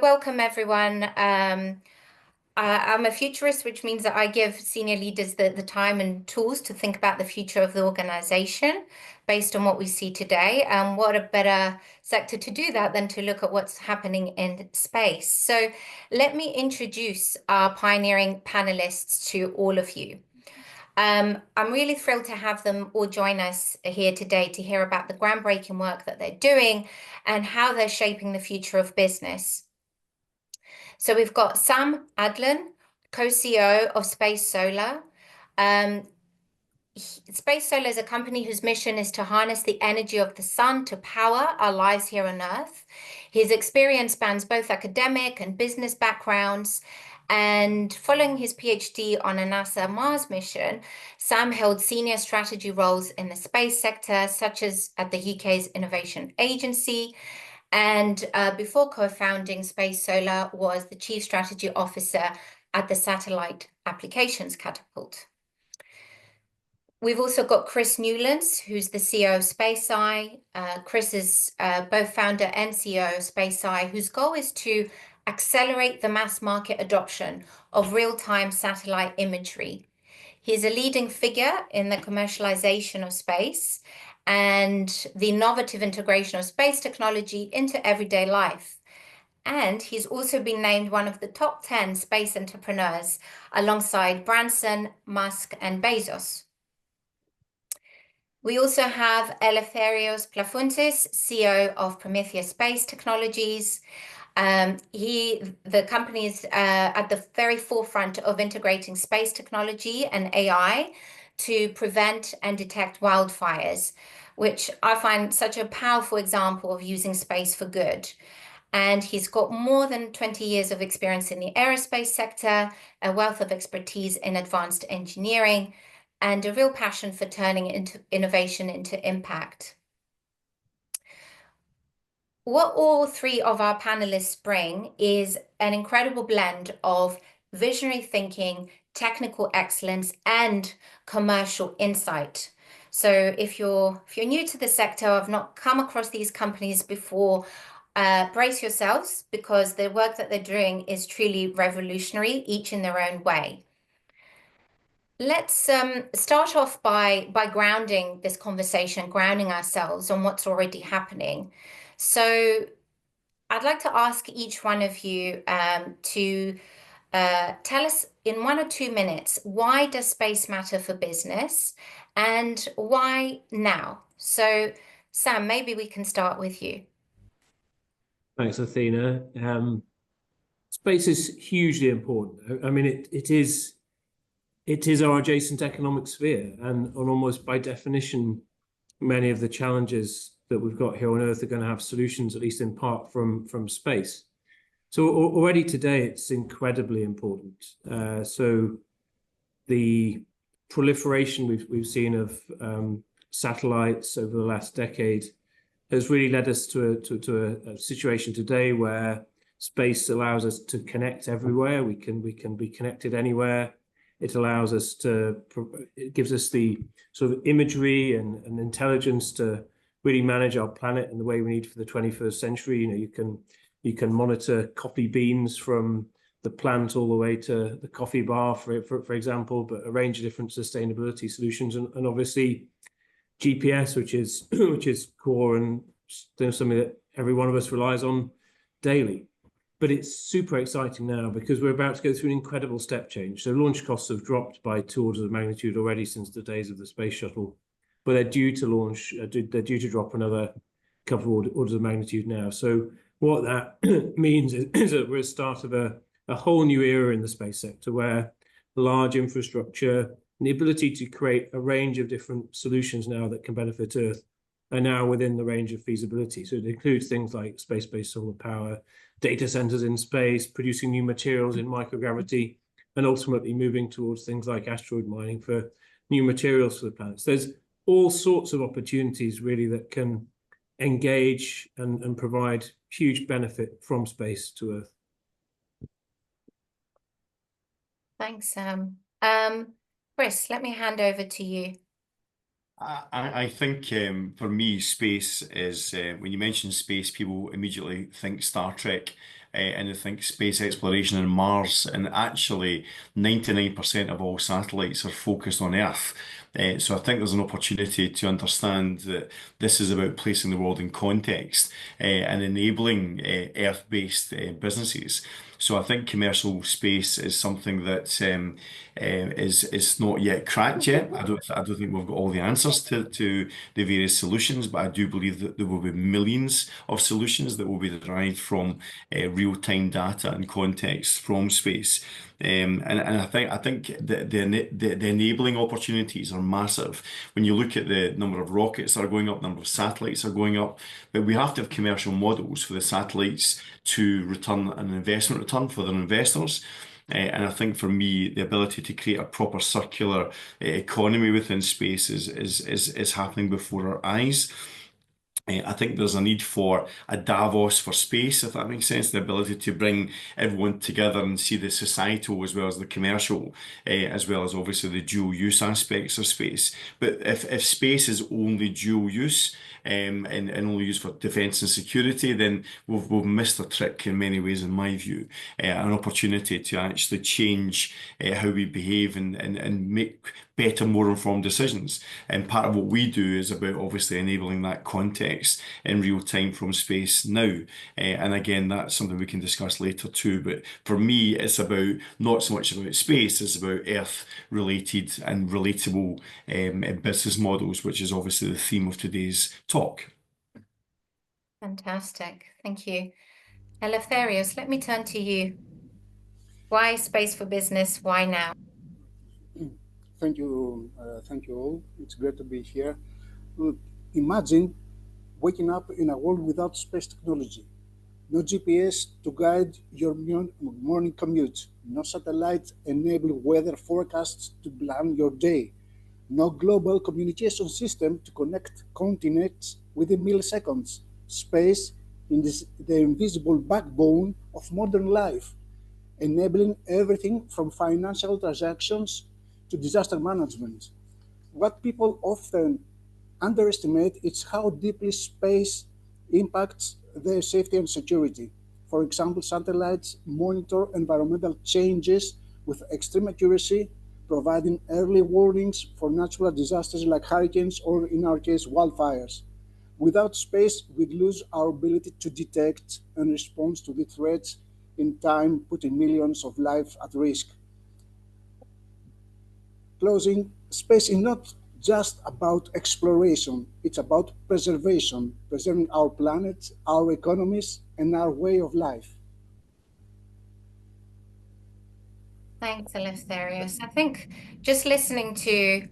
welcome everyone. I'm a futurist, which means that I give senior leaders the time and tools to think about the future of the organization based on what we see today. And what a better sector to do that than to look at what's happening in space. So let me introduce our pioneering panelists to all of you. I'm really thrilled to have them all join us here today to hear about the groundbreaking work that they're doing and how they're shaping the future of business. So we've got Sam Alden, co-CEO of Space Solar. Space Solar is a company whose mission is to harness the energy of the sun to power our lives here on Earth. His experience spans both academic and business backgrounds. And following his PhD on a NASA Mars mission, Sam held senior strategy roles in the space sector, such as at the UK's Innovation Agency. And before co-founding Space Solar, was the Chief Strategy Officer at the Satellite Applications Catapult. We've also got Chris Newlands, who's the CEO of SpaceEye. Chris is both founder and CEO of SpaceEye, whose goal is to accelerate the mass market adoption of real-time satellite imagery. He's a leading figure in the commercialization of space and the innovative integration of space technology into everyday life. And he's also been named one of the top 10 space entrepreneurs alongside Branson, Musk, and Bezos. We also have Eleftherios Plafountzis, CEO of Prometheus Space Technologies. The company is at the very forefront of integrating space technology and AI to prevent and detect wildfires, which I find such a powerful example of using space for good. And he's got more than 20 years of experience in the aerospace sector, a wealth of expertise in advanced engineering, and a real passion for turning innovation into impact. What all three of our panelists bring is an incredible blend of visionary thinking, technical excellence, and commercial insight. So if you're new to the sector, or have not come across these companies before, brace yourselves, because the work that they're doing is truly revolutionary, each in their own way. Let's start off by grounding this conversation, grounding ourselves on what's already happening. So I'd like to ask each one of you to tell us in 1 or 2 minutes, why does space matter for business and why now? So Sam, maybe we can start with you. Thanks, Athena. Space is hugely important. I mean, it is our adjacent economic sphere, and almost by definition, many of the challenges that we've got here on Earth are going to have solutions, at least in part, from space. So already today, it's incredibly important. So the proliferation we've seen of satellites over the last decade has really led us to a situation today where space allows us to connect everywhere. We can be connected anywhere. It allows us it gives us the sort of imagery and intelligence to really manage our planet in the way we need for the 21st century. You can monitor coffee beans from the plant all the way to the coffee bar, for example, but a range of different sustainability solutions, and obviously GPS, which is core and something that every one of us relies on daily. But it's super exciting now because we're about to go through an incredible step change. So launch costs have dropped by 2 orders of magnitude already since the days of the space shuttle, but they're due to drop another couple of orders of magnitude now. So what that means is that we're at the start of a whole new era in the space sector, where large infrastructure and the ability to create a range of different solutions now that can benefit Earth are now within the range of feasibility. So it includes things like space-based solar power, data centers in space, producing new materials in microgravity, and ultimately moving towards things like asteroid mining for new materials for the planets. There's all sorts of opportunities really that can engage and provide huge benefit from space to Earth. Thanks, Sam. Chris, let me hand over to you. I think for me, space is, when you mention space, people immediately think Star Trek. and I think space exploration on Mars, and actually 99% of all satellites are focused on Earth. So I think there's an opportunity to understand that this is about placing the world in context and enabling Earth-based businesses. So I think commercial space is something that is not yet cracked yet. I don't think we've got all the answers to the various solutions, but I do believe that there will be millions of solutions that will be derived from real-time data and context from space. And I think the enabling opportunities are massive. When you look at the number of rockets that are going up, number of satellites are going up, but we have to have commercial models for the satellites to return an investment return for their investors. And I think for me, the ability to create a proper circular economy within space is happening before our eyes. I think there's a need for a Davos for space, if that makes sense, the ability to bring everyone together and see the societal as well as the commercial, as well as obviously the dual use aspects of space. But if space is only dual use and only used for defence and security, then we've missed a trick in many ways, in my view. An opportunity to actually change how we behave and make better, more informed decisions. And part of what we do is about obviously enabling that context in real time from space now. And again, that's something we can discuss later too. But for me, it's about not so much about space, it's about Earth related and relatable business models, which is obviously the theme of today's talk. Fantastic. Thank you. Eleftherios, let me turn to you. Why space for business? Why now? Thank you all. It's great to be here. Look, imagine waking up in a world without space technology. No GPS to guide your morning commute. No satellite-enabled weather forecasts to plan your day. No global communication system to connect continents within milliseconds. Space is the invisible backbone of modern life, enabling everything from financial transactions to disaster management. What people often underestimate is how deeply space impacts their safety and security. For example, satellites monitor environmental changes with extreme accuracy, providing early warnings for natural disasters like hurricanes or, in our case, wildfires. Without space, we'd lose our ability to detect and respond to the threats in time, putting millions of lives at risk. Closing, space is not just about exploration, it's about preservation, preserving our planet, our economies, and our way of life. Thanks, Eleftherios. I think just listening to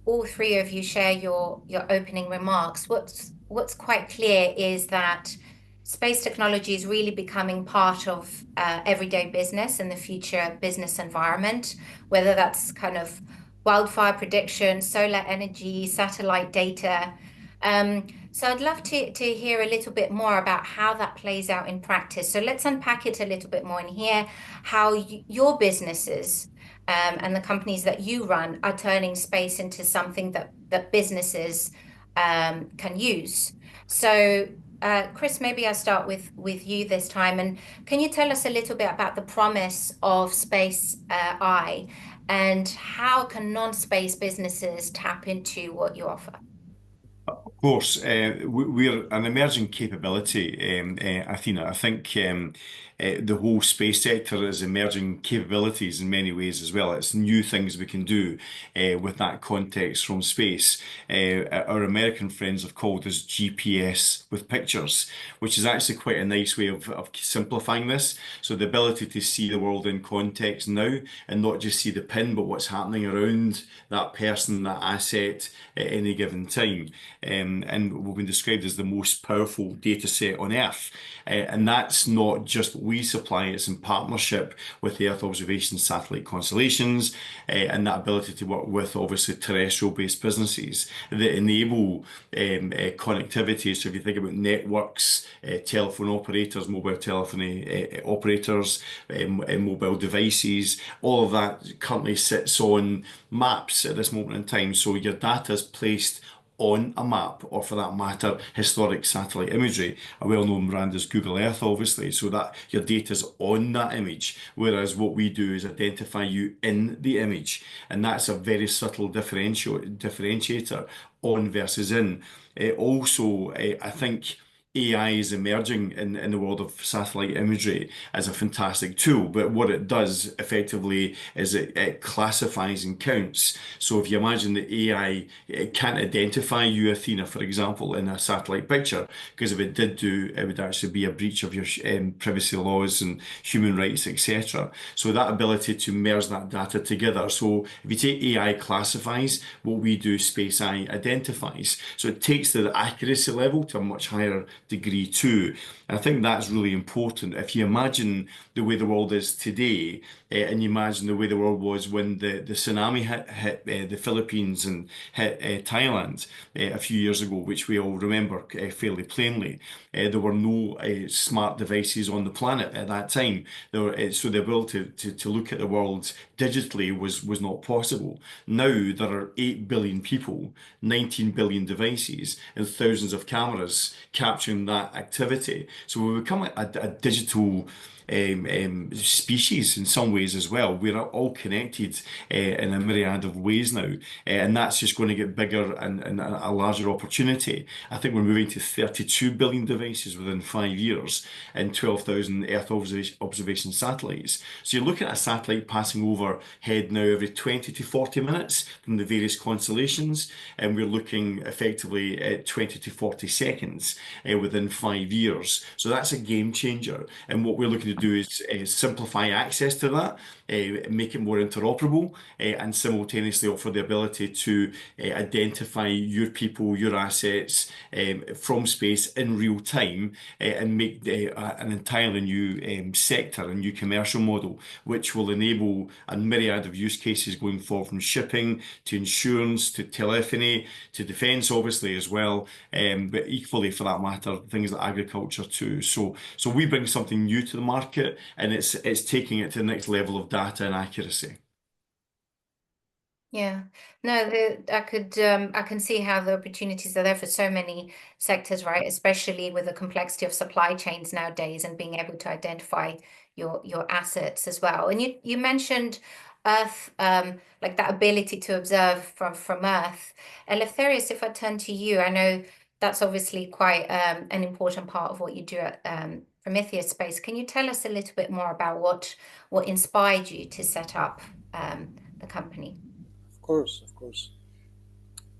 all three of you share your opening remarks, what's quite clear is that space technology is really becoming part of everyday business and the future business environment, whether that's kind of wildfire prediction, solar energy, satellite data. So I'd love to hear a little bit more about how that plays out in practice. So let's unpack it a little bit more and hear how your businesses and the companies that you run are turning space into something that businesses can use. So Chris, maybe I'll start with you this time. And can you tell us a little bit about the promise of Space Eye and how can non-space businesses tap into what you offer? Of course, we're an emerging capability, Athena. I think the whole space sector is emerging capabilities in many ways as well. It's new things we can do with that context from space. Our American friends have called this GPS with pictures, which is actually quite a nice way of simplifying this. So the ability to see the world in context now and not just see the pin, but what's happening around that person, that asset at any given time. And we've been described as the most powerful data set on Earth. And that's not just what we supply, it's in partnership with the Earth observation satellite constellations and that ability to work with obviously terrestrial-based businesses that enable connectivity. So if you think about networks, telephone operators, mobile telephony operators, mobile devices, all of that currently sits on maps at this moment in time. So your data is placed on a map, or for that matter, historic satellite imagery. A well-known brand is Google Earth, obviously, so that your data's on that image, whereas what we do is identify you in the image, and that's a very subtle differentiator, on versus in. Also, I think AI is emerging in the world of satellite imagery as a fantastic tool, but what it does effectively is it classifies and counts. So if you imagine the AI, it can't identify you, Athena, for example, in a satellite picture, because if it did do, it would actually be a breach of your privacy laws and human rights, etc. So that ability to merge that data together. So if you take AI classifies, what we do, Space AI identifies. So it takes the accuracy level to a much higher degree too. And I think that's really important. If you imagine the way the world is today, and you imagine the way the world was when the tsunami hit the Philippines and hit Thailand a few years ago, which we all remember fairly plainly, there were no smart devices on the planet at that time. So the ability to look at the world digitally was not possible. Now there are 8 billion people, 19 billion devices, and thousands of cameras capturing that activity. So we become a digital species in some ways as well. We're all connected in a myriad of ways now, and that's just going to get bigger and a larger opportunity. I think we're moving to 32 billion devices within 5 years and 12,000 Earth observation satellites. So you're looking at a satellite passing overhead now every 20 to 40 minutes from the various constellations, and we're looking effectively at 20 to 40 seconds within 5 years. So that's a game changer. And what we're looking to do is simplify access to that, make it more interoperable, and simultaneously offer the ability to identify your people, your assets from space in real time, and make an entirely new sector, a new commercial model, which will enable a myriad of use cases going forward, from shipping to insurance to telephony to defence, obviously, as well, but equally, for that matter, things like agriculture too. So we bring something new to the market, and it's taking it to the next level of data and accuracy. Yeah, no, I can see how the opportunities are there for so many sectors, right? Especially with the complexity of supply chains nowadays and being able to identify your assets as well. And you mentioned Earth, like that ability to observe from Earth. Eleftherios, if I turn to you, I know that's obviously quite an important part of what you do at Prometheus Space. Can you tell us a little bit more about what inspired you to set up the company? Of course.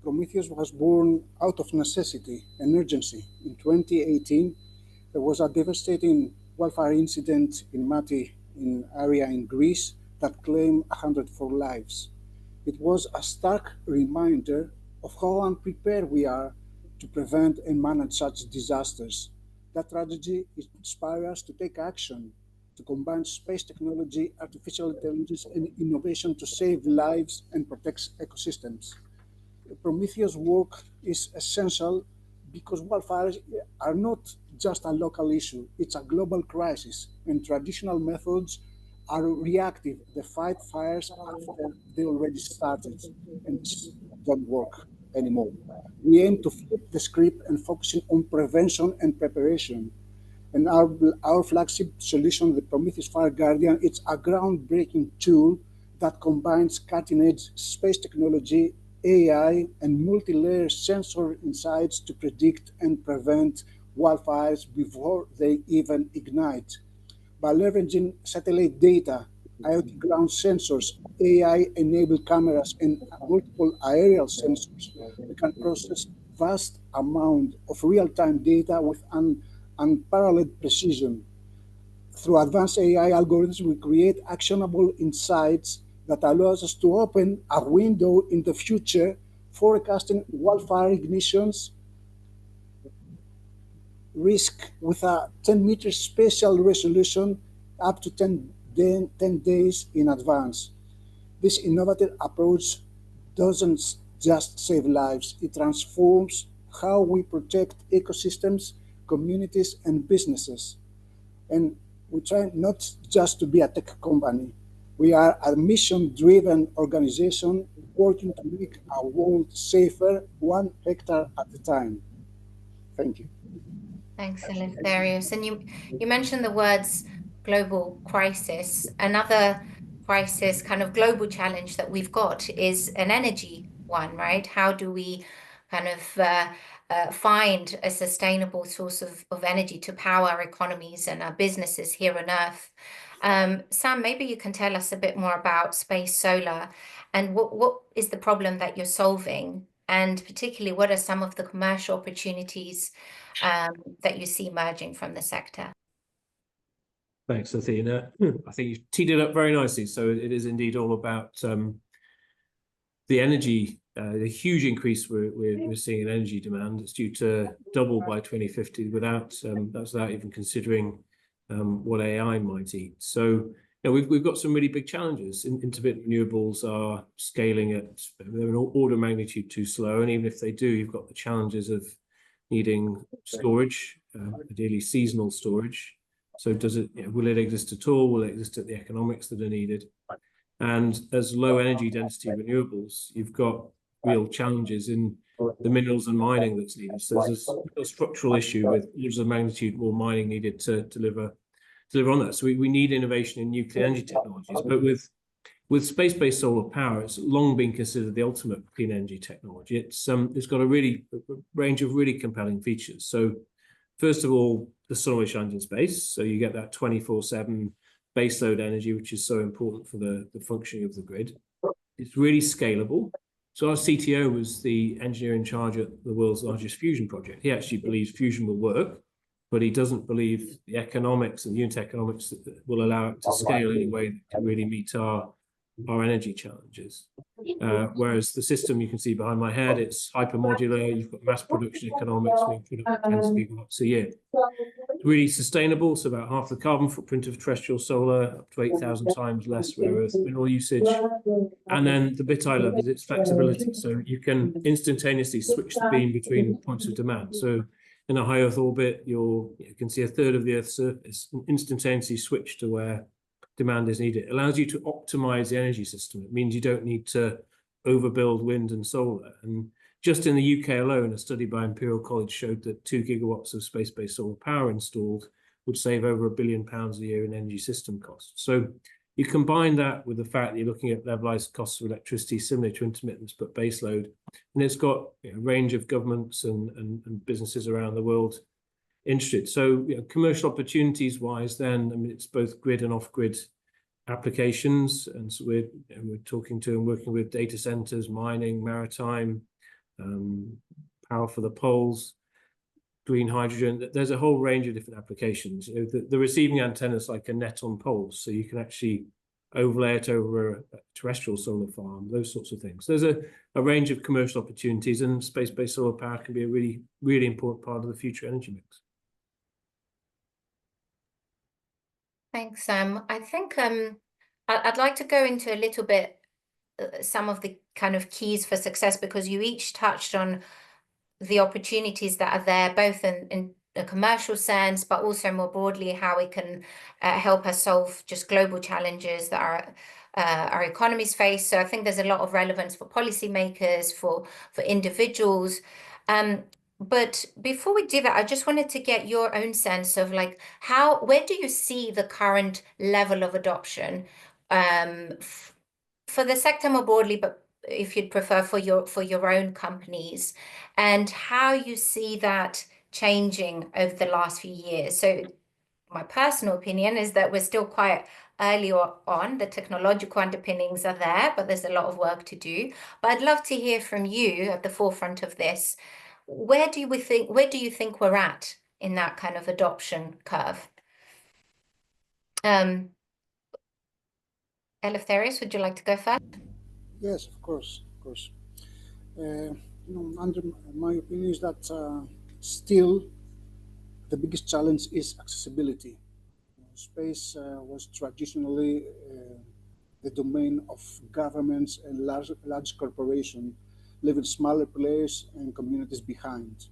Prometheus was born out of necessity and urgency. In 2018, there was a devastating wildfire incident in Mati, in area in Greece, that claimed 104 lives. It was a stark reminder of how unprepared we are to prevent and manage such disasters. That tragedy inspires us to take action, to combine space technology, artificial intelligence, and innovation to save lives and protect ecosystems. Prometheus' work is essential because wildfires are not just a local issue, it's a global crisis, and traditional methods are reactive. They fight fires after they already started, and this don't work anymore. We aim to flip the script and focusing on prevention and preparation. And our flagship solution, the Prometheus Fire Guardian, it's a groundbreaking tool that combines cutting-edge space technology, AI, and multi-layer sensor insights to predict and prevent wildfires before they even ignite. By leveraging satellite data, IoT ground sensors, AI-enabled cameras, and multiple aerial sensors, we can process vast amount of real-time data with unparalleled precision. Through advanced AI algorithms, we create actionable insights that allows us to open a window in the future, forecasting wildfire ignitions risk with a 10-meter spatial resolution up to 10 days in advance. This innovative approach doesn't just save lives, it transforms how we protect ecosystems, communities, and businesses. And we try not just to be a tech company, We are a mission-driven organization working to make our world safer, 1 hectare at a time. Thank you. Thanks, Eleftherios. And you mentioned the words global crisis. Another crisis, kind of global challenge that we've got is an energy one, right? How do we kind of find a sustainable source of energy to power our economies and our businesses here on Earth? Sam, maybe you can tell us a bit more about space solar and what is the problem that you're solving, and particularly what are some of the commercial opportunities that you see emerging from the sector? Thanks, Athena. I think you've teed it up very nicely. So it is indeed all about the energy, the huge increase we're seeing in energy demand. It's due to double by 2050 that's without even considering what AI might eat. So we've got some really big challenges. Intermittent renewables are scaling at they're an order of magnitude too slow, and even if they do, you've got the challenges of needing storage, ideally seasonal storage. So will it exist at all? Will it exist at the economics that are needed? And as low energy density renewables, you've got real challenges in the minerals and mining that's needed. So there's a structural issue with orders of magnitude more mining needed to deliver on that. So we need innovation in nuclear energy technologies. But with space-based solar power, it's long been considered the ultimate clean energy technology. It's got a range of really compelling features. So first of all, the sun always shines in space, so you get that 24/7 baseload energy, which is so important for the functioning of the grid. It's really scalable. So our CTO was the engineer in charge at the world's largest fusion project. He actually believes fusion will work, but he doesn't believe the economics and unit economics that will allow it to scale in a way that can really meet our energy challenges. Whereas the system you can see behind my head, it's hypermodular, you've got mass production economics, we put up 10 gigawatts a year. It's really sustainable, so about half the carbon footprint of terrestrial solar, up to 8,000 times less rare earth mineral usage. And then the bit I love is its flexibility. So you can instantaneously switch the beam between points of demand. So in a high Earth orbit, you can see a third of the Earth's surface and instantaneously switch to where demand is needed. It allows you to optimize the energy system. It means you don't need to overbuild wind and solar. And just in the UK alone, a study by Imperial College showed that 2 gigawatts of space-based solar power installed would save over £1 billion a year in energy system costs. So you combine that with the fact that you're looking at levelized costs of electricity similar to intermittence, but baseload, and it's got a range of governments and businesses around the world interested. So commercial opportunities wise, then, I mean, it's both grid and off-grid applications, and so we're talking to and working with data centers, mining, maritime, power for the poles, green hydrogen. There's a whole range of different applications. The receiving antenna is like a net on poles, so you can actually overlay it over a terrestrial solar farm, those sorts of things. There's a range of commercial opportunities, and space-based solar power can be a really, really important part of the future energy mix. Thanks, Sam. I think I'd like to go into a little bit some of the kind of keys for success, because you each touched on the opportunities that are there, both in a commercial sense, but also more broadly how it can help us solve just global challenges that our economies face. So I think there's a lot of relevance for policymakers, for individuals. But before we do that, I just wanted to get your own sense of like where do you see the current level of adoption for the sector more broadly, but if you'd prefer for your own companies, and how you see that changing over the last few years. So my personal opinion is that we're still quite early on. The technological underpinnings are there, but there's a lot of work to do. But I'd love to hear from you at the forefront of this. Where do you think we're at in that kind of adoption curve? Eleftherios, would you like to go first? Yes, of course. Under my opinion is that still the biggest challenge is accessibility. Space was traditionally the domain of governments and large corporations, leaving smaller players and communities behind.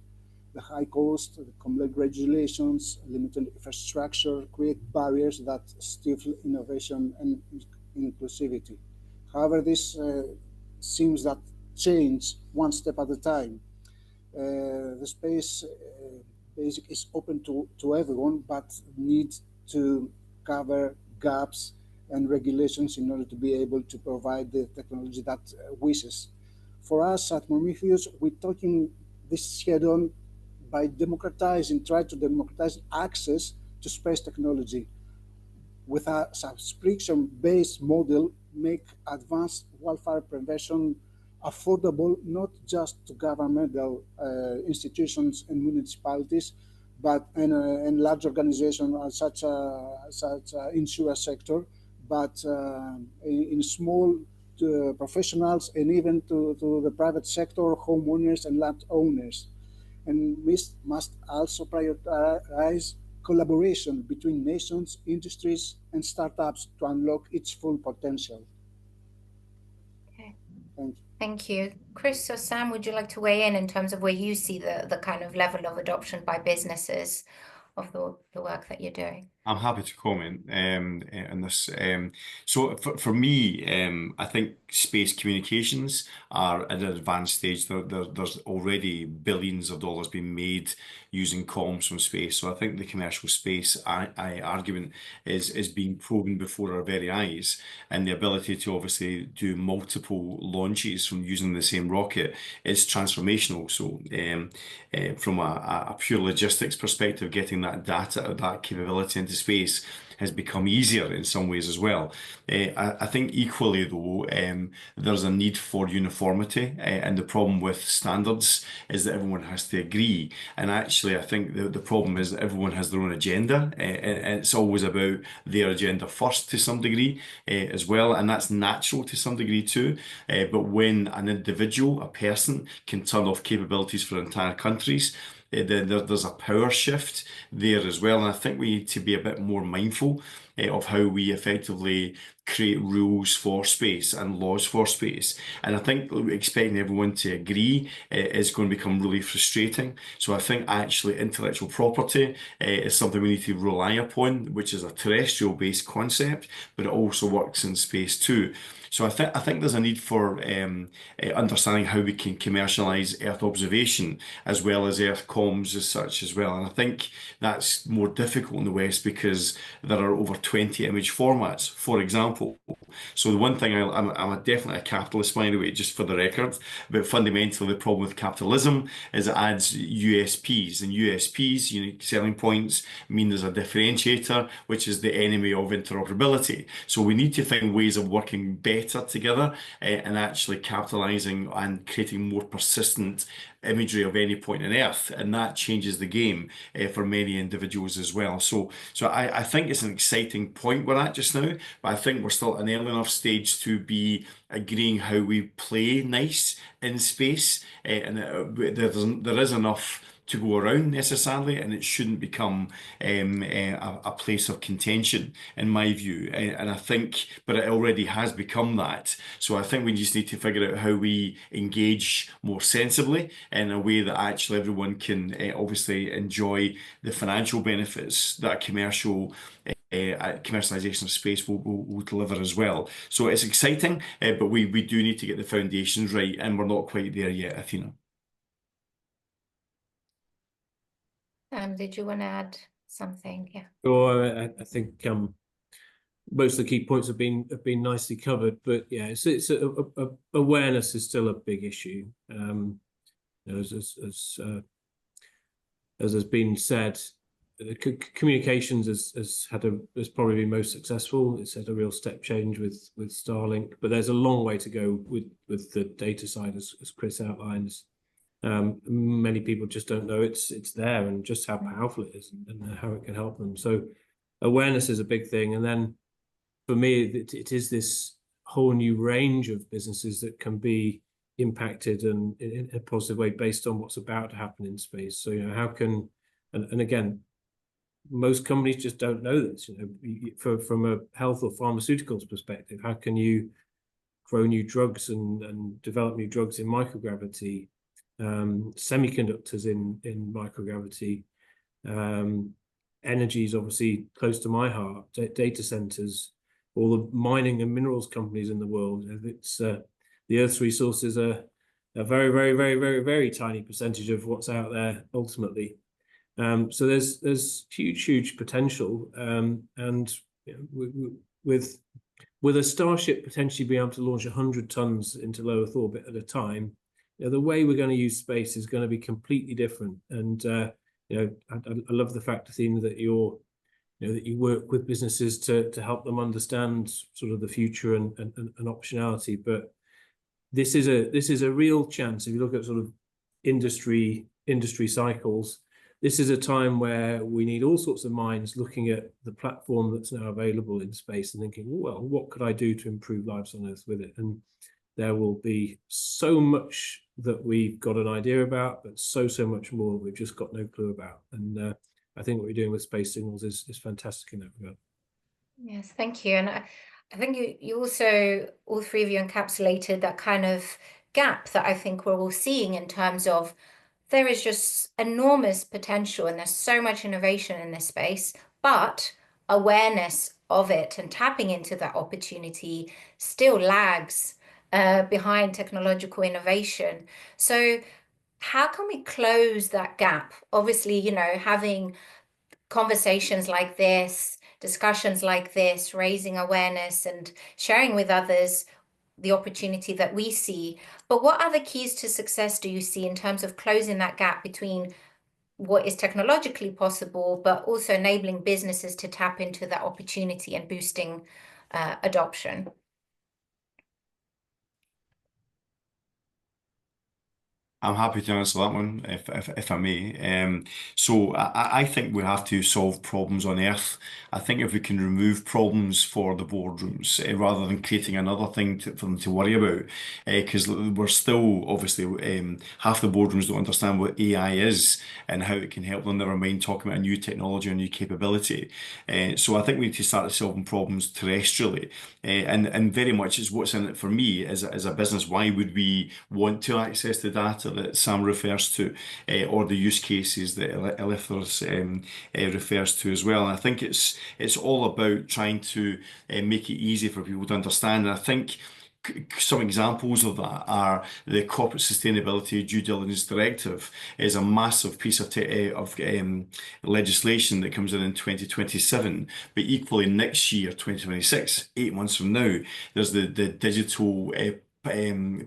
The high cost, the complex regulations, limited infrastructure create barriers that stifle innovation and inclusivity. However, this seems that change one step at a time. The space basic is open to everyone, but needs to cover gaps and regulations in order to be able to provide the technology that wishes. For us at Prometheus, we're talking this head on by try to democratize access to space technology. With a subscription-based model, make advanced wildfire prevention affordable not just to governmental institutions and municipalities, but and large organizations such insurance sector, but in small professionals and even to the private sector, homeowners and landowners. And we must also prioritize collaboration between nations, industries, and startups to unlock its full potential. Okay. Thank you. Thank you. Chris or Sam, would you like to weigh in terms of where you see the kind of level of adoption by businesses of the work that you're doing? I'm happy to comment on this. So for me, I think space communications are at an advanced stage. There's already billions of dollars being made using comms from space. So I think the commercial space argument is being proven before our very eyes, and the ability to obviously do multiple launches from using the same rocket is transformational. So from a pure logistics perspective, getting that data, that capability into space has become easier in some ways as well. I think equally though, there's a need for uniformity, and the problem with standards is that everyone has to agree. And actually, I think the problem is that everyone has their own agenda, and it's always about their agenda first to some degree as well, and that's natural to some degree too. But when an individual, a person, can turn off capabilities for entire countries, there's a power shift there as well. And I think we need to be a bit more mindful of how we effectively create rules for space and laws for space. And I think expecting everyone to agree is going to become really frustrating. So I think actually intellectual property is something we need to rely upon, which is a terrestrial-based concept, but it also works in space too. So I think there's a need for understanding how we can commercialize Earth observation as well as Earth comms as such as well. And I think that's more difficult in the West because there are over 20 image formats, for example. So the one thing, I'm definitely a capitalist, by the way, just for the record, but fundamentally the problem with capitalism is it adds USPs, and USPs, unique selling points, mean there's a differentiator, which is the enemy of interoperability. So we need to find ways of working better together and actually capitalizing and creating more persistent imagery of any point on Earth, and that changes the game for many individuals as well. So I think it's an exciting point we're at just now, but I think we're still at an early enough stage to be agreeing how we play nice in space, and there is enough to go around necessarily, and it shouldn't become a place of contention, in my view. And I think, but it already has become that. So I think we just need to figure out how we engage more sensibly in a way that actually everyone can obviously enjoy the financial benefits that commercialization of space will deliver as well. So it's exciting, but we do need to get the foundations right, and we're not quite there yet, Athena. Did you want to add something? Yeah. Well, I think most of the key points have been nicely covered, but yeah, it's awareness is still a big issue. As has been said, communications has probably been most successful. It's had a real step change with Starlink, but there's a long way to go with the data side, as Chris outlines. Many people just don't know it's there and just how powerful it is and how it can help them. So awareness is a big thing. And then for me, it is this whole new range of businesses that can be impacted and in a positive way based on what's about to happen in space. So, how can, and again, most companies just don't know this, from a health or pharmaceuticals perspective, how can you grow new drugs and develop new drugs in microgravity? Semiconductors in microgravity, energy is obviously close to my heart. Data centers, all the mining and minerals companies in the world. It's the Earth's resources are a very, very, very, very, very tiny percentage of what's out there ultimately. So there's huge potential, and with a Starship potentially being able to launch 100 tons into low Earth orbit at a time, the way we're going to use space is going to be completely different. And I love the fact, Athena, that that you work with businesses to help them understand sort of the future and optionality. But this is a real chance. If you look at sort of industry cycles, this is a time where we need all sorts of minds looking at the platform that's now available in space and thinking, well, what could I do to improve lives on Earth with it? And there will be so much that we've got an idea about, but so much more we've just got no clue about. And I think what we're doing with space signals is fantastic in that regard. Yes, thank you. And I think you also, all three of you encapsulated that kind of gap that I think we're all seeing in terms of there is just enormous potential and there's so much innovation in this space, but awareness of it and tapping into that opportunity still lags behind technological innovation. So how can we close that gap? Obviously, having conversations like this, discussions like this, raising awareness and sharing with others the opportunity that we see. But what other keys to success do you see in terms of closing that gap between what is technologically possible, but also enabling businesses to tap into that opportunity and boosting adoption? I'm happy to answer that one if I may. So I think we have to solve problems on Earth. I think if we can remove problems for the boardrooms rather than creating another thing for them to worry about, because we're still obviously half the boardrooms don't understand what AI is and how it can help them. Never mind talking about a new technology or new capability. So I think we need to start solving problems terrestrially, and very much is what's in it for me as a business. Why would we want to access the data that Sam refers to, or the use cases that Eleftherios refers to as well? And I think it's all about trying to make it easy for people to understand. And I think some examples of that are the Corporate Sustainability Due Diligence Directive is a massive piece of legislation that comes in 2027, but equally next year, 2026, 8 months from now, there's the digital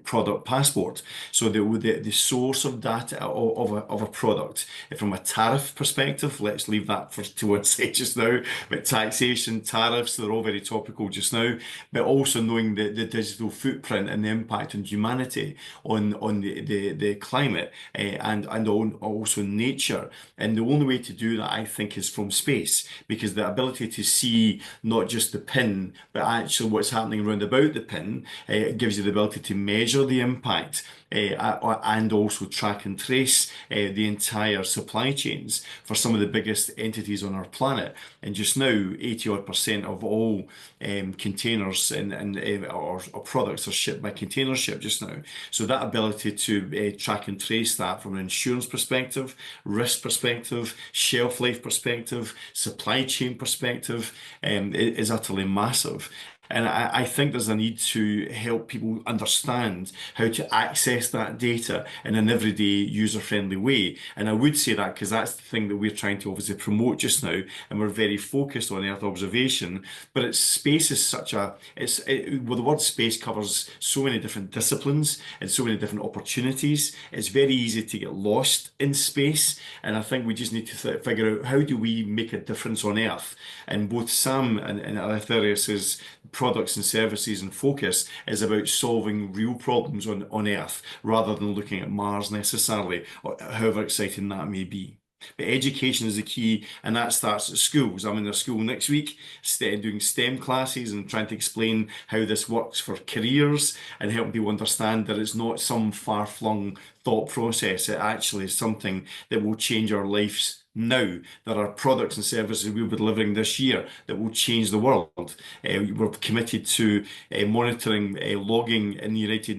product passport. So the source of data of a product from a tariff perspective, let's leave that to one side just now, but taxation, tariffs, they're all very topical just now, but also knowing the digital footprint and the impact on humanity, on the climate, and on also nature. And the only way to do that, I think, is from space, because the ability to see not just the pin, but actually what's happening around about the pin, it gives you the ability to measure the impact and also track and trace the entire supply chains for some of the biggest entities on our planet. And just now, 80% of all containers or products are shipped by container ship just now. So that ability to track and trace that from an insurance perspective, risk perspective, shelf life perspective, supply chain perspective is utterly massive. And I think there's a need to help people understand how to access that data in an everyday user-friendly way. And I would say that because that's the thing that we're trying to obviously promote just now, and we're very focused on Earth observation. But space is such well, the word space covers so many different disciplines and so many different opportunities. It's very easy to get lost in space. And I think we just need to figure out, how do we make a difference on Earth? And both Sam and Eleftherios' products and services and focus is about solving real problems on Earth rather than looking at Mars necessarily, or however exciting that may be. But education is the key, and that starts at schools. I'm in a school next week doing STEM classes and trying to explain how this works for careers and helping people understand that it's not some far-flung thought process. It actually is something that will change our lives now. There are products and services we'll be delivering this year that will change the world. We're committed to monitoring logging in the United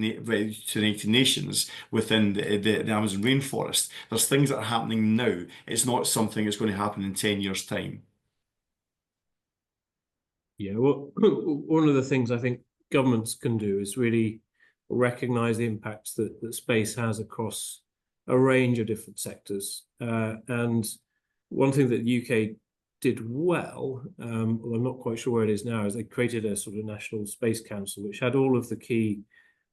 Nations within the Amazon rainforest. There's things that are happening now. It's not something that's going to happen in 10 years' time. Yeah, well, one of the things I think governments can do is really recognise the impacts that space has across a range of different sectors. And one thing that the UK did well, well, I'm not quite sure where it is now, is they created a sort of National Space Council, which had all of the key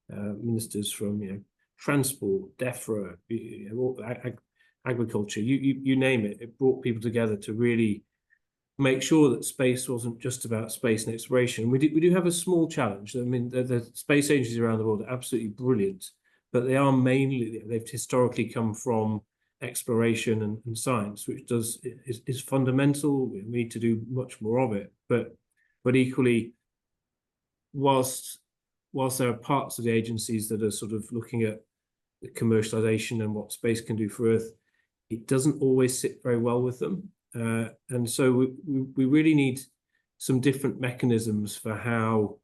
ministers from, transport, DEFRA, agriculture, you name it. It brought people together to really make sure that space wasn't just about space and exploration. We do have a small challenge. I mean, the space agencies around the world are absolutely brilliant, but they've historically come from exploration and science, which is fundamental. We need to do much more of it. But equally, whilst there are parts of the agencies that are sort of looking at the commercialization and what space can do for Earth, it doesn't always sit very well with them. And so we really need some different mechanisms for how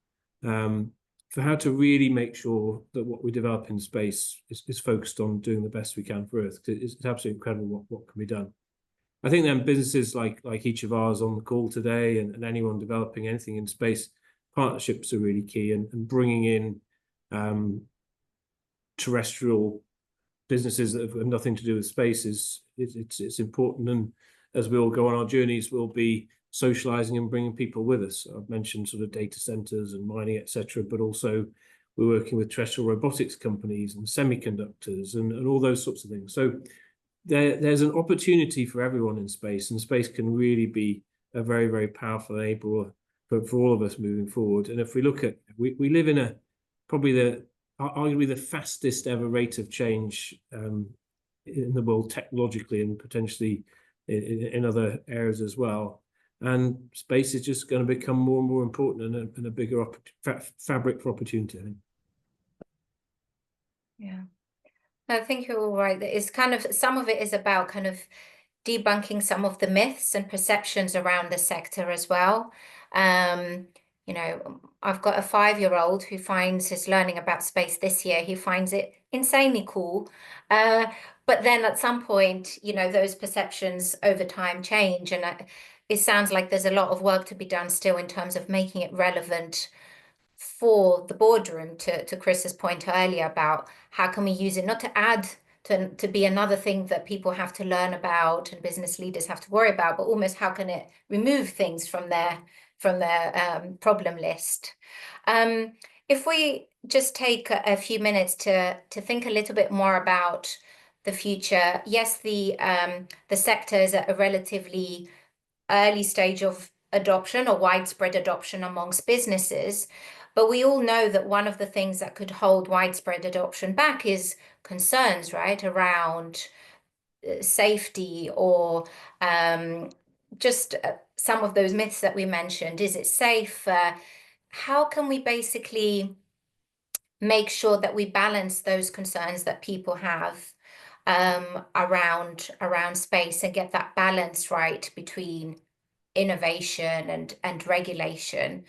to really make sure that what we develop in space is focused on doing the best we can for Earth. It's absolutely incredible what can be done. I think then businesses like each of ours on the call today and anyone developing anything in space, partnerships are really key, and bringing in terrestrial businesses that have nothing to do with space it's important. And as we all go on our journeys, we'll be socializing and bringing people with us. I've mentioned sort of data centers and mining, etc., but also we're working with terrestrial robotics companies and semiconductors and all those sorts of things. So there's an opportunity for everyone in space, and space can really be a very, very powerful enabler for all of us moving forward. And if we look at, we live in arguably the fastest ever rate of change in the world technologically, and potentially in other areas as well. And space is just going to become more and more important and a bigger fabric for opportunity, I think. Yeah, I think you're all right. It's kind of, some of it is about kind of debunking some of the myths and perceptions around the sector as well. I've got a 5-year-old who finds his learning about space this year, he finds it insanely cool. But then at some point, those perceptions over time change. And it sounds like there's a lot of work to be done still in terms of making it relevant for the boardroom, to Chris's point earlier about how can we use it not to add to be another thing that people have to learn about and business leaders have to worry about, but almost how can it remove things from their problem list. If we just take a few minutes to think a little bit more about the future. Yes, the sector is at a relatively early stage of adoption or widespread adoption amongst businesses, but we all know that one of the things that could hold widespread adoption back is concerns, right, around safety or just some of those myths that we mentioned. Is it safe? How can we basically make sure that we balance those concerns that people have around space and get that balance right between innovation and regulation?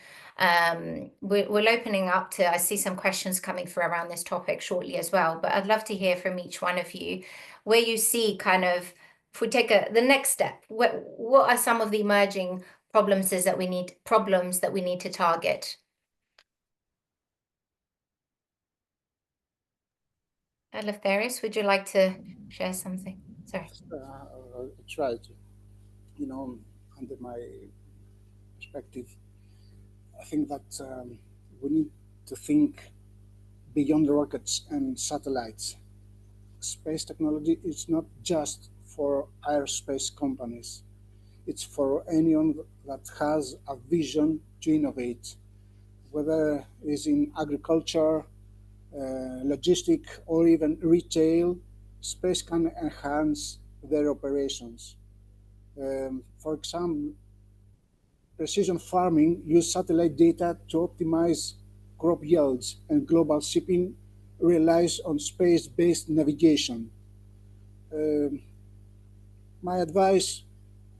We're opening up to, I see some questions coming through around this topic shortly as well, but I'd love to hear from each one of you where you see kind of, if we take the next step, what are some of the emerging problems that we need to target? Eleftherios, would you like to share something? Sorry. I'll try to. Under my perspective, I think that we need to think beyond rockets and satellites. Space technology is not just for aerospace companies. It's for anyone that has a vision to innovate, whether it's in agriculture, logistic, or even retail. Space can enhance their operations. For example, precision farming uses satellite data to optimize crop yields, and global shipping relies on space-based navigation. My advice: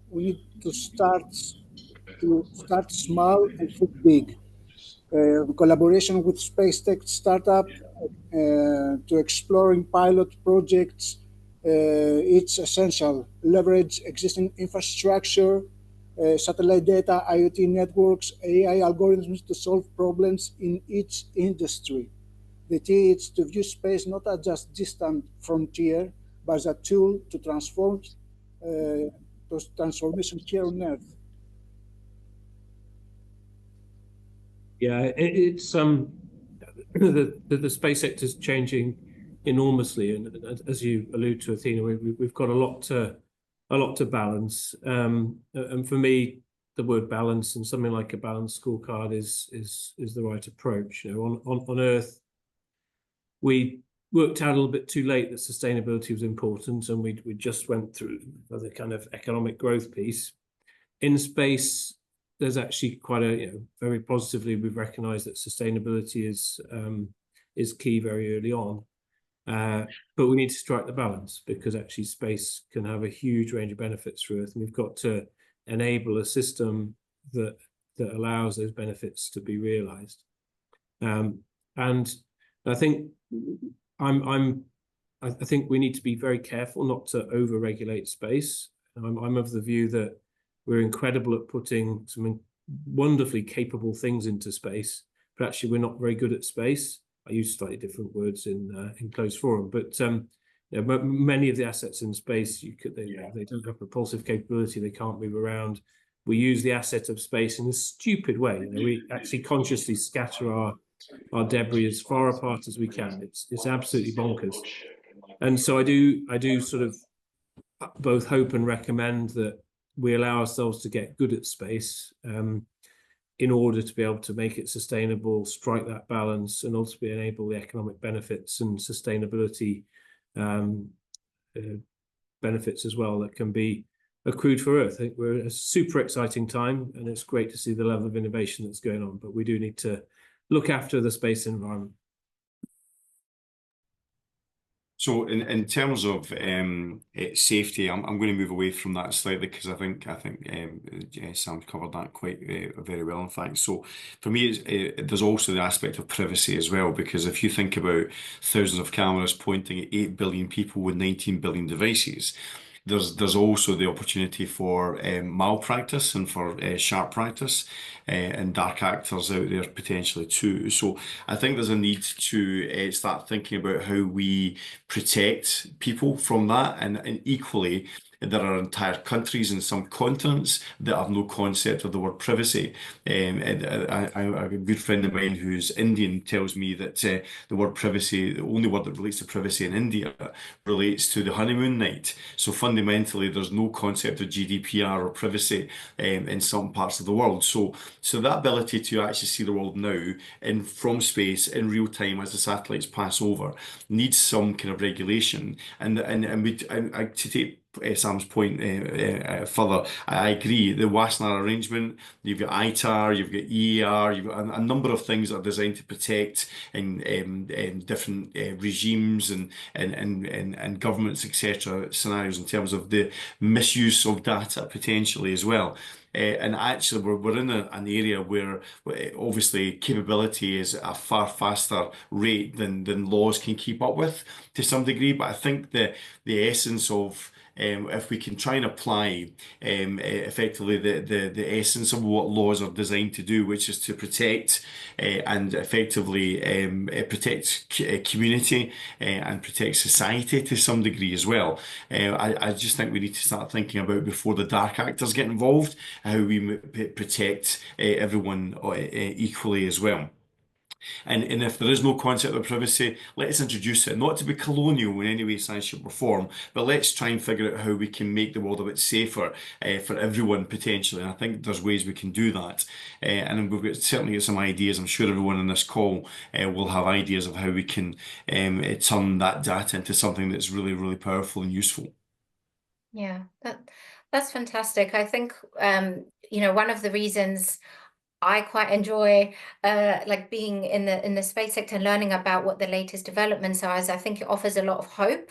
we need to start small and think big. Collaboration with space tech startup to exploring pilot projects. It's essential. Leverage existing infrastructure, satellite data, IoT networks, AI algorithms to solve problems in each industry. The key is to view space not as just distant frontier, but as a tool to transform transformation here on Earth. Yeah, it's the space sector is changing enormously, and as you allude to, Athena, we've got a lot to balance. And for me, the word balance and something like a balanced scorecard is the right approach. You know, on Earth, we worked out a little bit too late that sustainability was important, and we just went through the kind of economic growth piece. In space, there's actually quite a, very positively, we've recognized that sustainability is key very early on. But we need to strike the balance, because actually space can have a huge range of benefits for Earth, and we've got to enable a system that allows those benefits to be realized. And I think I think we need to be very careful not to over-regulate space. I'm of the view that we're incredible at putting some wonderfully capable things into space, but actually we're not very good at space. I use slightly different words in closed forum, but many of the assets in space, they don't have propulsive capability, they can't move around. We use the asset of space in a stupid way. We actually consciously scatter our debris as far apart as we can. It's absolutely bonkers. And so I do sort of both hope and recommend that we allow ourselves to get good at space in order to be able to make it sustainable, strike that balance, and ultimately enable the economic benefits and sustainability benefits as well that can be accrued for Earth. I think we're at a super exciting time, and it's great to see the level of innovation that's going on, but we do need to look after the space environment. So in terms of safety, I'm going to move away from that slightly, because I think Sam covered that quite very well, in fact. So for me, there's also the aspect of privacy as well, because if you think about thousands of cameras pointing at 8 billion people with 19 billion devices, there's also the opportunity for malpractice and for sharp practice and dark actors out there potentially too. So I think there's a need to start thinking about how we protect people from that, and equally, there are entire countries and some continents that have no concept of the word privacy. A good friend of mine who's Indian tells me that the word privacy, the only word that relates to privacy in India, relates to the honeymoon night. So fundamentally, there's no concept of GDPR or privacy in some parts of the world. So that ability to actually see the world now from space in real time as the satellites pass over needs some kind of regulation. And to take Sam's point further, I agree. The WASNR arrangement, you've got ITAR, you've got EAR, you've got a number of things that are designed to protect in different regimes and governments, etc., scenarios in terms of the misuse of data potentially as well. And actually, we're in an area where obviously capability is at a far faster rate than laws can keep up with to some degree. But I think the essence of if we can try and apply effectively the essence of what laws are designed to do, which is to protect and effectively protect community and protect society to some degree as well. I just think we need to start thinking about, before the dark actors get involved, how we protect everyone equally as well. And if there is no concept of privacy, let's introduce it, not to be colonial in any way, size, shape, or form, but let's try and figure out how we can make the world a bit safer for everyone potentially. And I think there's ways we can do that. And we've certainly got some ideas. I'm sure everyone on this call will have ideas of how we can turn that data into something that's really, really powerful and useful. Yeah, that's fantastic. I think one of the reasons I quite enjoy like being in the space sector and learning about what the latest developments are, is I think it offers a lot of hope,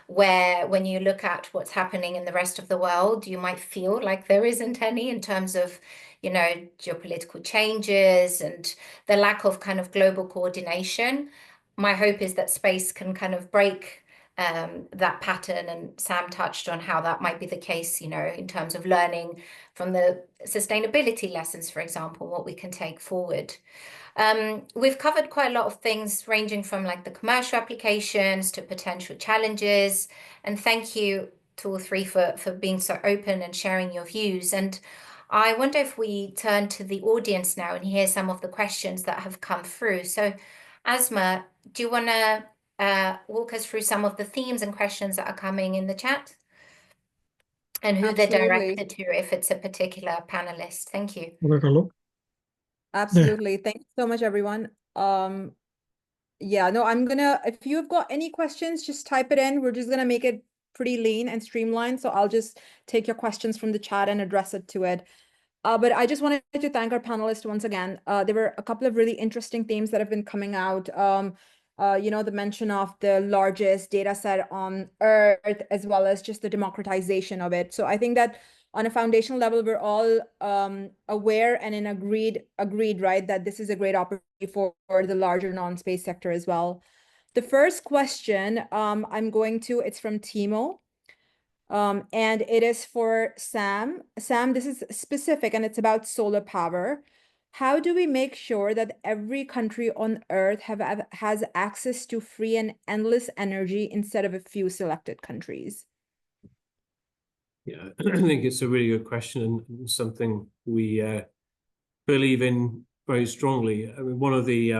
where when you look at what's happening in the rest of the world, you might feel like there isn't any, in terms of geopolitical changes and the lack of kind of global coordination. My hope is that space can kind of break that pattern. And Sam touched on how that might be the case, in terms of learning from the sustainability lessons, for example, what we can take forward. We've covered quite a lot of things ranging from like the commercial applications to potential challenges. And thank you to all three for being so open and sharing your views. And I wonder if we turn to the audience now and hear some of the questions that have come through. So Asma, do you want to walk us through some of the themes and questions that are coming in the chat? And who they're Absolutely. directed to, if it's a particular panelist. Thank you. Absolutely. Thank you so much, everyone. Yeah, no, if you've got any questions, just type it in. We're just gonna make it pretty lean and streamlined. So I'll just take your questions from the chat and address it to it. But I just wanted to thank our panelists once again. There were a couple of really interesting themes that have been coming out. The mention of the largest data set on Earth, as well as just the democratization of it. So I think that on a foundational level, we're all aware and agreed, right, that this is a great opportunity for the larger non-space sector as well. The first question it's from Timo. And it is for Sam. Sam, this is specific and it's about solar power. How do we make sure that every country on Earth has access to free and endless energy instead of a few selected countries? Yeah, I think it's a really good question and something we believe in very strongly. I mean, one of the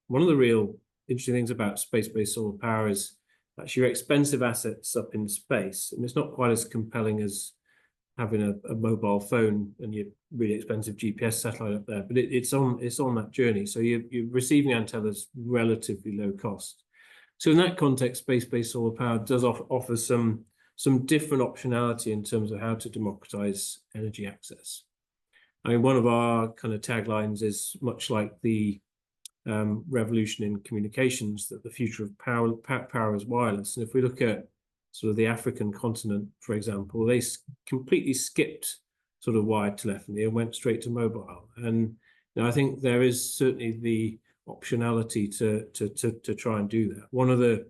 real interesting things about space-based solar power is actually your expensive assets up in space, and it's not quite as compelling as having a mobile phone and your really expensive GPS satellite up there, but it's on that journey. So you're receiving antennas relatively low cost. So in that context, space-based solar power does offer some different optionality in terms of how to democratize energy access. I mean, one of our kind of taglines is much like the revolution in communications, that the future of power is wireless. And if we look at sort of the African continent, for example, they completely skipped sort of wired telephony and went straight to mobile. And I think there is certainly the optionality to try and do that. One of the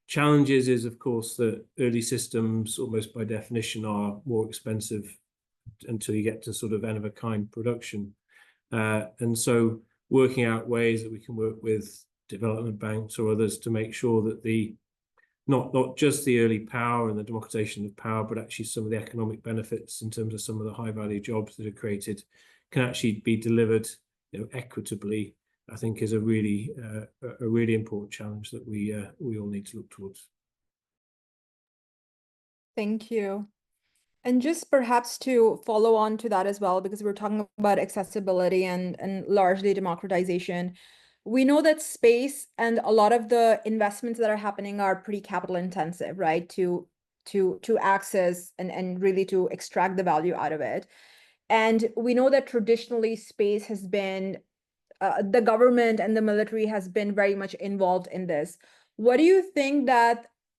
challenges is, of course, that early systems, almost by definition, are more expensive until you get to sort of end-of-a-kind production. And so working out ways that we can work with development banks or others to make sure that not just the early power and the democratization of power, but actually some of the economic benefits in terms of some of the high value jobs that are created can actually be delivered, equitably, I think is a really important challenge that we all need to look towards. Thank you. And just perhaps to follow on to that as well, because we're talking about accessibility and largely democratization. We know that space and a lot of the investments that are happening are pretty capital intensive, right? To access and really to extract the value out of it. And we know that traditionally space has been, the government and the military has been very much involved in this. What do you think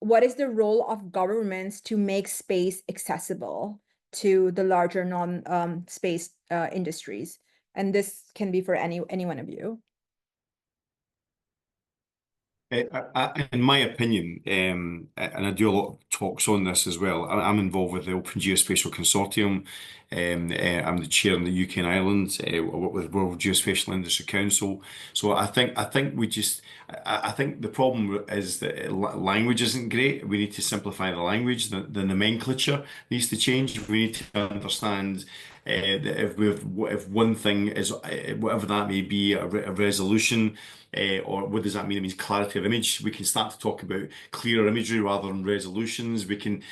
what is the role of governments to make space accessible to the larger non-space industries? And this can be for any one of you. In my opinion, and I do a lot of talks on this as well, I'm involved with the Open Geospatial Consortium. I'm the chair in the UK and Ireland. I work with World Geospatial Industry Council. So I think the problem is that language isn't great. We need to simplify the language. The nomenclature needs to change. We need to understand that if one thing is, whatever that may be, a resolution, or what does that mean? It means clarity of image. We can start to talk about clearer imagery rather than resolutions. We can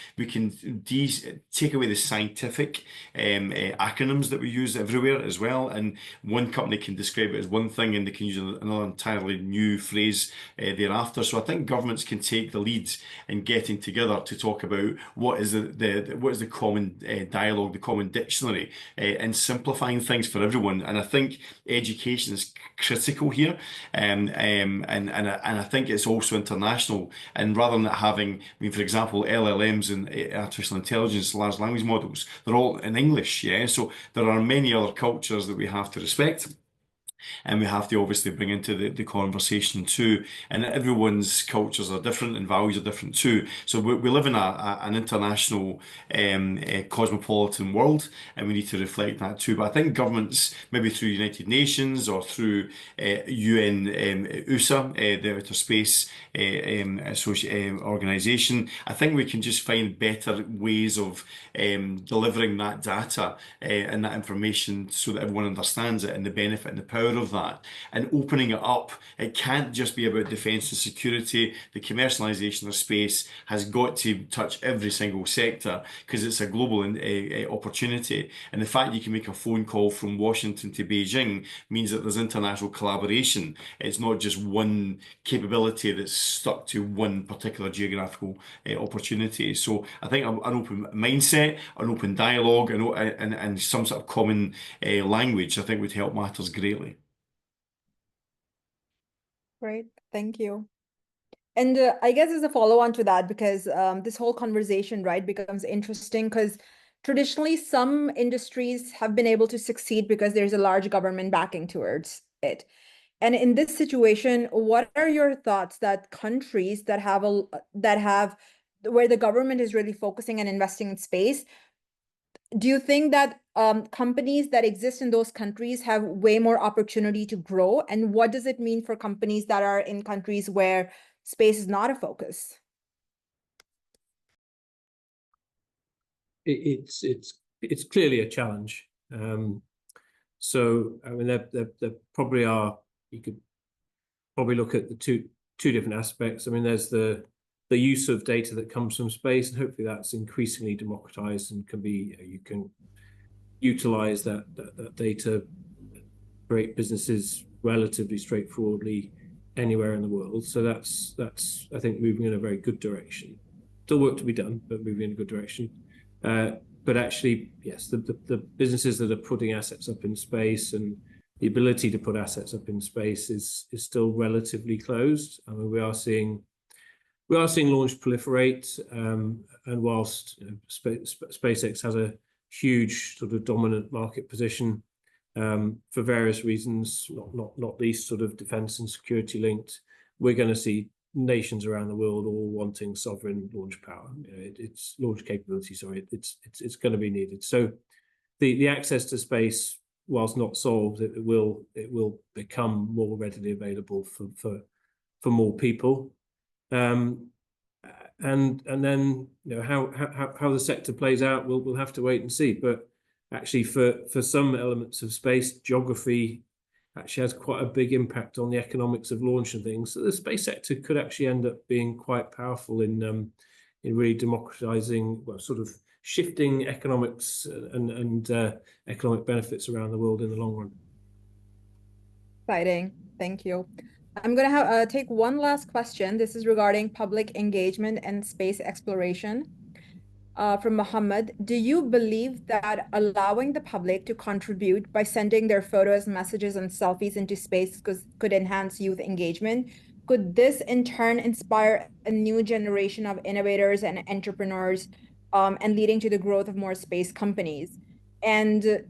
take away the scientific acronyms that we use everywhere as well. And one company can describe it as one thing, and they can use another entirely new phrase thereafter. So I think governments can take the lead in getting together to talk about what is the common dialogue, the common dictionary, and simplifying things for everyone. And I think education is critical here. And I think it's also international. And rather than having, I mean, for example, LLMs and artificial intelligence, large language models, they're all in English, yeah. So there are many other cultures that we have to respect. And we have to obviously bring into the conversation too. And everyone's cultures are different and values are different too. So we live in an international cosmopolitan world, and we need to reflect that too. But I think governments, maybe through United Nations or through UN USA, the Outer Space Organization, I think we can just find better ways of delivering that data and that information so that everyone understands it and the benefit and the power of that, and opening it up. It can't just be about defence and security. The commercialisation of space has got to touch every single sector because it's a global opportunity. And the fact you can make a phone call from Washington to Beijing means that there's international collaboration. It's not just one capability that's stuck to one particular geographical opportunity. So I think an open mindset, an open dialogue, and some sort of common language, I think would help matters greatly. Great, thank you. And I guess as a follow-on to that, because this whole conversation, right, becomes interesting because traditionally some industries have been able to succeed because there's a large government backing towards it. And in this situation, what are your thoughts that countries that have where the government is really focusing and investing in space, do you think that companies that exist in those countries have way more opportunity to grow? And what does it mean for companies that are in countries where space is not a focus? It's clearly a challenge. So I mean, there probably are. You could probably look at the two different aspects. I mean, there's the use of data that comes from space, and hopefully that's increasingly democratized and can be, you can utilize that data, create businesses relatively straightforwardly anywhere in the world. So that's I think moving in a very good direction. Still work to be done, but moving in a good direction. But actually, yes, the businesses that are putting assets up in space and the ability to put assets up in space is still relatively closed. I mean, we are seeing launch proliferate, and whilst SpaceX has a huge sort of dominant market position for various reasons, not least sort of defense and security linked, we're going to see nations around the world all wanting sovereign launch power. It's launch capability. Sorry, it's going to be needed. So the access to space, whilst not solved, it will become more readily available for more people. And then how the sector plays out, we'll have to wait and see. But actually, for some elements of space, geography actually has quite a big impact on the economics of launch and things. So the space sector could actually end up being quite powerful in really democratizing, well, sort of shifting economics and economic benefits around the world in the long run. Exciting. Thank you. I'm going to take one last question. This is regarding public engagement and space exploration. From Mohammed, do you believe that allowing the public to contribute by sending their photos, messages, and selfies into space could enhance youth engagement? Could this in turn inspire a new generation of innovators and entrepreneurs, and leading to the growth of more space companies? And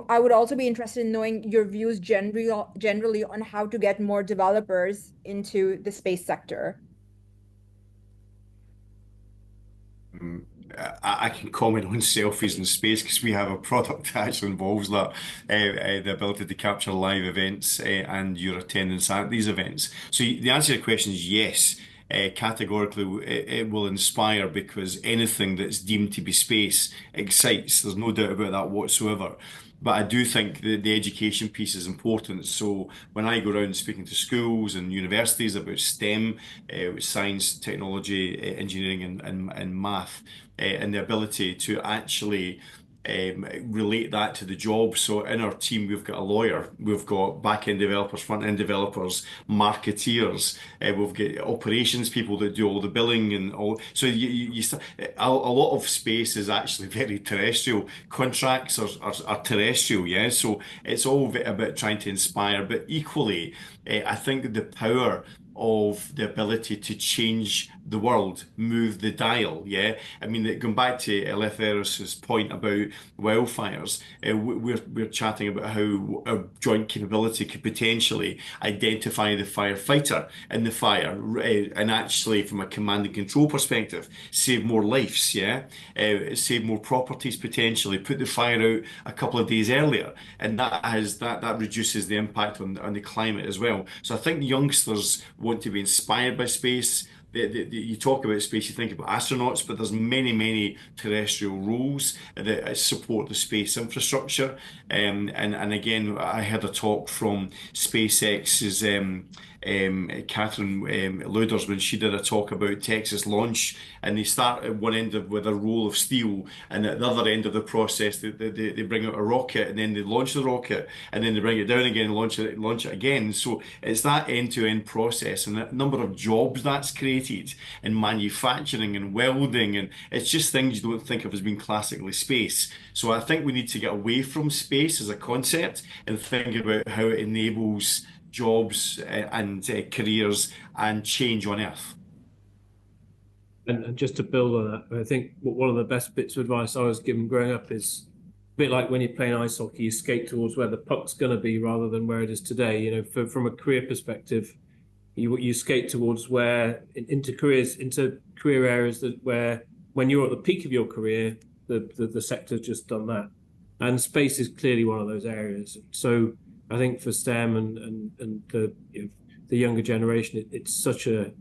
I would also be interested in knowing your views generally on how to get more developers into the space sector. I can comment on selfies in space because we have a product that actually involves that, the ability to capture live events and your attendance at these events. So the answer to your question is yes. Categorically, it will inspire because anything that's deemed to be space excites. There's no doubt about that whatsoever. But I do think the education piece is important. So when I go around speaking to schools and universities about STEM, science, technology, engineering, and math, and the ability to actually relate that to the job. So in our team, we've got a lawyer, we've got back-end developers, front-end developers, marketeers, we've got operations people that do all the billing and all. So a lot of space is actually very terrestrial. Contracts are terrestrial, yeah. So it's all about trying to inspire, but equally, I think the power of the ability to change the world, move the dial. Yeah, I mean, going back to Eleftherios' point about wildfires, we're chatting about how our joint capability could potentially identify the firefighter in the fire, and actually, from a command and control perspective, save more lives. Yeah, save more properties potentially, put the fire out a couple of days earlier, and that reduces the impact on the climate as well. So I think youngsters want to be inspired by space. You talk about space, you think about astronauts, but there's many terrestrial roles that support the space infrastructure. And again, I heard a talk from SpaceX's Catherine Luders when she did a talk about Texas launch, and they start at one end with a roll of steel, and at the other end of the process, they bring out a rocket, and then they launch the rocket, and then they bring it down again and launch it again. So it's that end-to-end process, and the number of jobs that's created in manufacturing and welding, and it's just things you don't think of as being classically space. So I think we need to get away from space as a concept and think about how it enables jobs and careers and change on Earth. And just to build on that, I think one of the best bits of advice I was given growing up is a bit like when you're playing ice hockey, you skate towards where the puck's going to be rather than where it is today. You know, from a career perspective, you skate towards where into career areas where when you're at the peak of your career, the sector's just done that, and space is clearly one of those areas. So I think for STEM and the younger generation, it's such a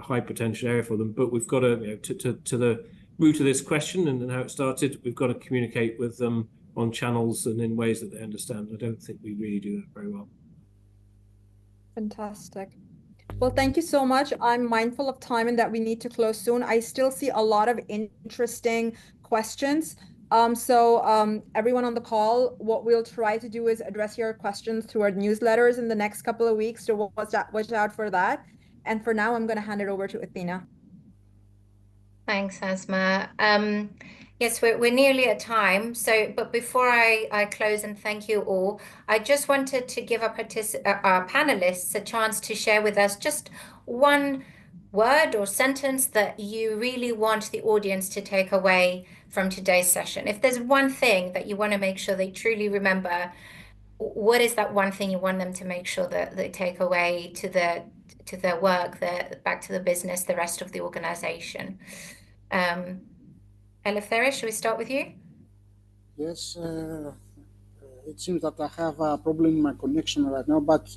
high potential area for them. But we've got to, to the root of this question and how it started, we've got to communicate with them on channels and in ways that they understand. I don't think we really do that very well. Fantastic. Well, thank you so much. I'm mindful of time and that we need to close soon. I still see a lot of interesting questions. Everyone on the call, what we'll try to do is address your questions through our newsletters in the next couple of weeks. So watch out for that. And for now, I'm going to hand it over to Athena. Thanks, Asma. Yes, we're nearly at time. But before I close and thank you all, I just wanted to give our panelists a chance to share with us just one word or sentence that you really want the audience to take away from today's session. If there's one thing that you want to make sure they truly remember, what is that one thing you want them to make sure that they take away to their work, back to the business, the rest of the organization? Eleftherios, should we start with you? Yes, it seems that I have a problem in my connection right now, but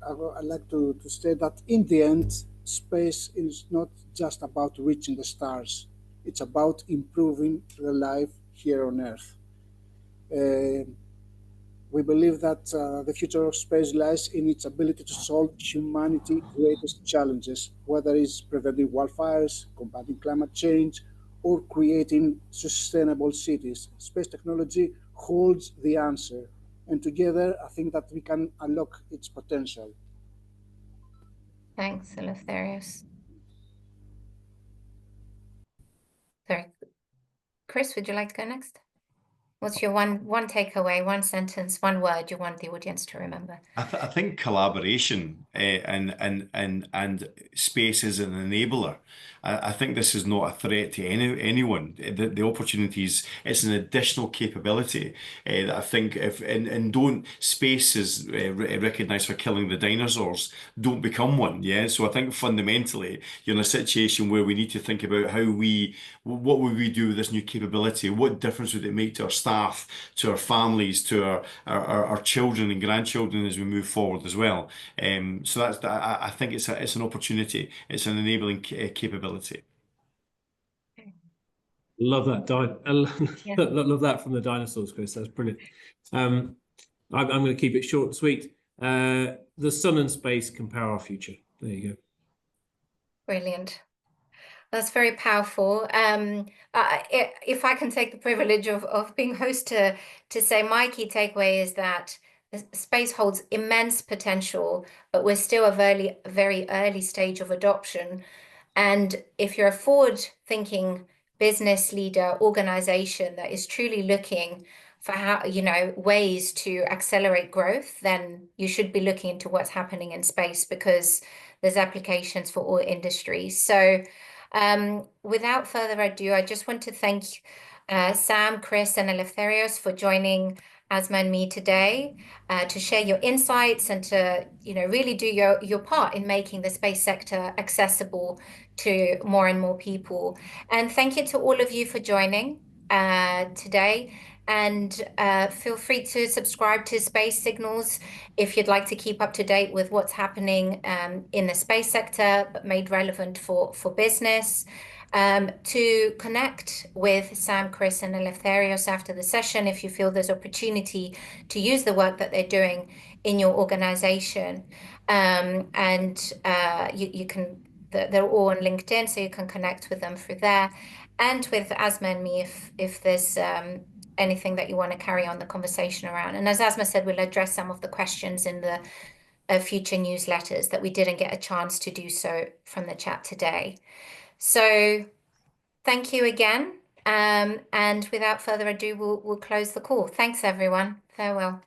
I'd like to state that in the end, space is not just about reaching the stars. It's about improving the life here on Earth. We believe that the future of space lies in its ability to solve humanity's greatest challenges, whether it's preventing wildfires, combating climate change, or creating sustainable cities. Space technology holds the answer, and together I think that we can unlock its potential. Thanks, Eleftherios. Sorry, Chris, would you like to go next? What's your one takeaway, one sentence, one word you want the audience to remember? I think collaboration and space is an enabler. I think this is not a threat to anyone. The opportunities, it's an additional capability that I think space is recognized for killing the dinosaurs, don't become one. Yeah. So I think fundamentally you're in a situation where we need to think about what would we do with this new capability? What difference would it make to our staff, to our families, to our children and grandchildren as we move forward as well? So I think it's an opportunity. It's an enabling capability. Love that. Love that from the dinosaurs, Chris. That's brilliant. I'm going to keep it short and sweet. The sun and space can power our future. There you go. Brilliant. That's very powerful. If I can take the privilege of being host to say my key takeaway is that space holds immense potential, but we're still a very early stage of adoption. And if you're a forward-thinking business leader, organization that is truly looking for how, ways to accelerate growth, then you should be looking into what's happening in space, because there's applications for all industries. So without further ado, I just want to thank Sam, Chris, and Eleftherios for joining Asma and me today to share your insights and to really do your part in making the space sector accessible to more and more people. And thank you to all of you for joining today. And feel free to subscribe to Space Signals if you'd like to keep up to date with what's happening in the space sector, but made relevant for business. To connect with Sam, Chris, and Eleftherios after the session if you feel there's opportunity to use the work that they're doing in your organization. You can, they're all on LinkedIn, so you can connect with them through there, and with Asma and me if there's anything that you want to carry on the conversation around. And as Asma said, we'll address some of the questions in the future newsletters that we didn't get a chance to do so from the chat today. So thank you again. And without further ado, we'll close the call. Thanks, everyone. Farewell.